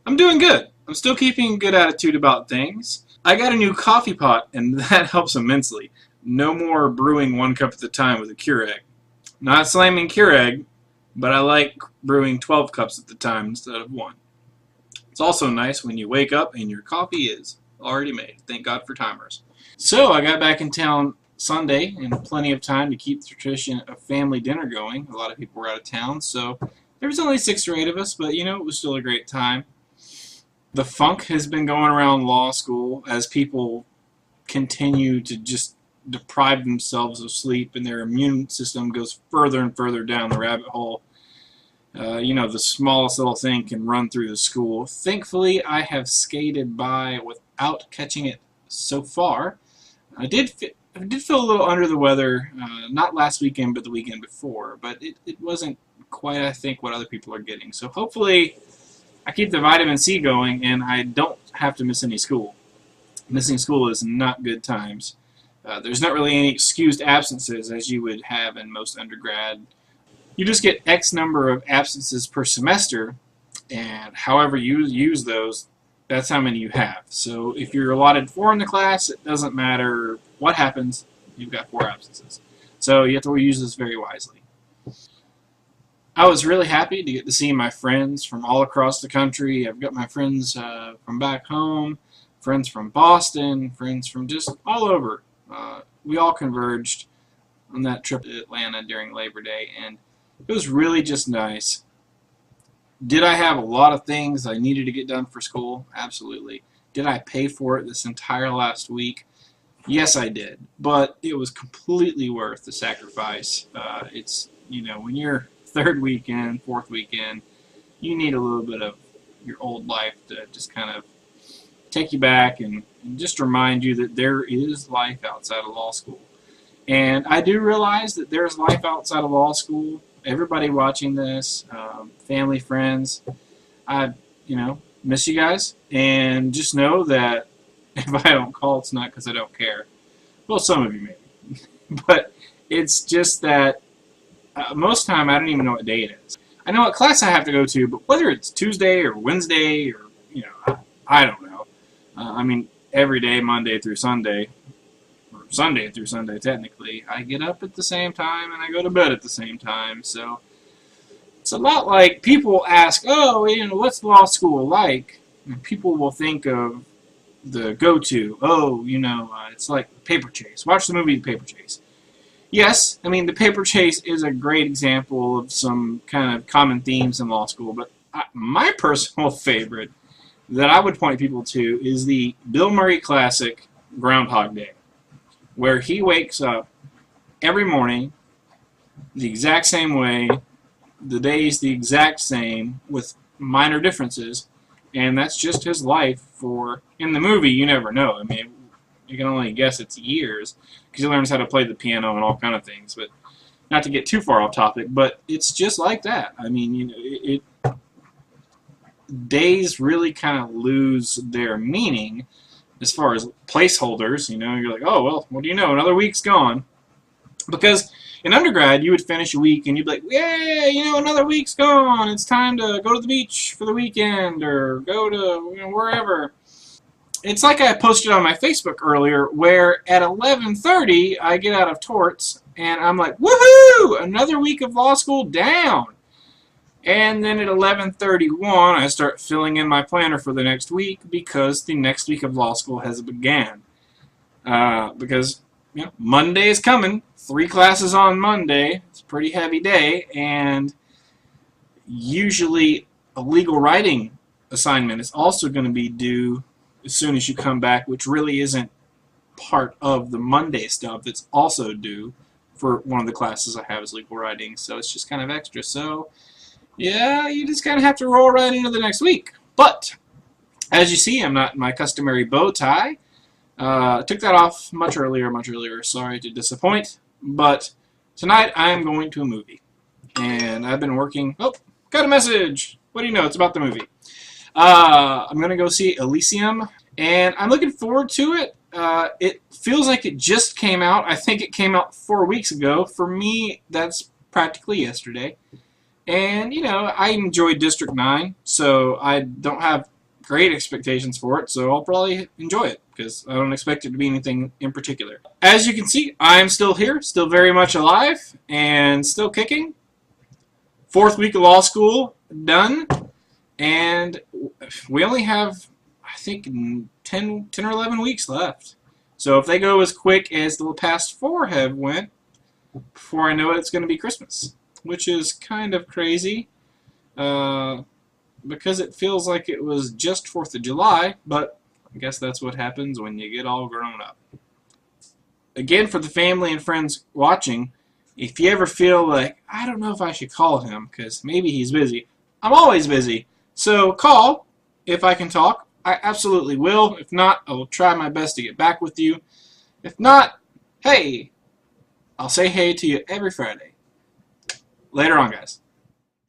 I'm doing good. I'm still keeping a good attitude about things. I got a new coffee pot, and that helps immensely. No more brewing 1 cup at a time with a Keurig. Not slamming Keurig, but I like brewing 12 cups at a time instead of one. It's also nice when you wake up and your coffee is already made. Thank God for timers. So I got back in town Sunday and plenty of time to keep the tradition of family dinner going. A lot of people were out of town, so there was only 6 or 8 of us, but it was still a great time. The funk has been going around law school as people continue to just deprive themselves of sleep and their immune system goes further and further down the rabbit hole. The smallest little thing can run through the school. Thankfully, I have skated by without catching it so far. I did feel a little under the weather, not last weekend, but the weekend before. But it wasn't quite, I think, what other people are getting. So hopefully I keep the vitamin C going and I don't have to miss any school. Missing school is not good times. There's not really any excused absences as you would have in most undergrad. You just get X number of absences per semester, and however you use those, that's how many you have. So if you're allotted 4 in the class, it doesn't matter what happens, you've got 4 absences. So you have to use this very wisely. I was really happy to get to see my friends from all across the country. I've got my friends from back home, friends from Boston, friends from just all over. We all converged on that trip to Atlanta during Labor Day, and it was really just nice. Did I have a lot of things I needed to get done for school? Absolutely. Did I pay for it this entire last week? Yes, I did. But it was completely worth the sacrifice. When you're third weekend, fourth weekend, you need a little bit of your old life to just kind of take you back and just remind you that there is life outside of law school. And I do realize that there's life outside of law school. Everybody watching this, family, friends, I miss you guys. And just know that if I don't call, it's not because I don't care. Well, some of you maybe. But it's just that most time I don't even know what day it is. I know what class I have to go to, but whether it's Tuesday or Wednesday or, I don't know. Every day, Monday through Sunday, or Sunday through Sunday technically, I get up at the same time and I go to bed at the same time. So it's a lot like people ask, what's law school like? And people will think of the go-to. It's like Paper Chase. Watch the movie The Paper Chase. Yes, The Paper Chase is a great example of some kind of common themes in law school, but my personal favorite that I would point people to is the Bill Murray classic Groundhog Day, where he wakes up every morning the exact same way, the day's the exact same with minor differences, and that's just his life in the movie, you never know. You can only guess it's years, because he learns how to play the piano and all kind of things, but not to get too far off topic, but it's just like that. Days really kind of lose their meaning as far as placeholders. You're like, oh, well, what do you know? Another week's gone. Because in undergrad, you would finish a week and you'd be like, yay, another week's gone. It's time to go to the beach for the weekend or go to wherever. It's like I posted on my Facebook earlier where at 11:30 I get out of torts and I'm like, woohoo, another week of law school down. And then at 11:31 I start filling in my planner for the next week because the next week of law school has began. Because Monday is coming, 3 classes on Monday, it's a pretty heavy day, and usually a legal writing assignment is also going to be due as soon as you come back, which really isn't part of the Monday stuff. That's also due for one of the classes I have is legal writing, so it's just kind of extra. So yeah, you just kind of have to roll right into the next week. But as you see, I'm not in my customary bow tie. Took that off much earlier. Sorry to disappoint. But tonight I am going to a movie. And I've been working... Oh, got a message! What do you know? It's about the movie. I'm going to go see Elysium. And I'm looking forward to it. It feels like it just came out. I think it came out 4 weeks ago. For me, that's practically yesterday. And, I enjoyed District 9, so I don't have great expectations for it, so I'll probably enjoy it because I don't expect it to be anything in particular. As you can see, I'm still here, still very much alive, and still kicking. 4th week of law school done, and we only have, I think, 10 or 11 weeks left. So if they go as quick as the past 4 have went, before I know it, it's going to be Christmas, which is kind of crazy. Because it feels like it was just 4th of July, but I guess that's what happens when you get all grown up. Again, for the family and friends watching, if you ever feel like, I don't know if I should call him because maybe he's busy, I'm always busy. So call if I can talk. I absolutely will. If not, I will try my best to get back with you. If not, hey, I'll say hey to you every Friday. Later on, guys.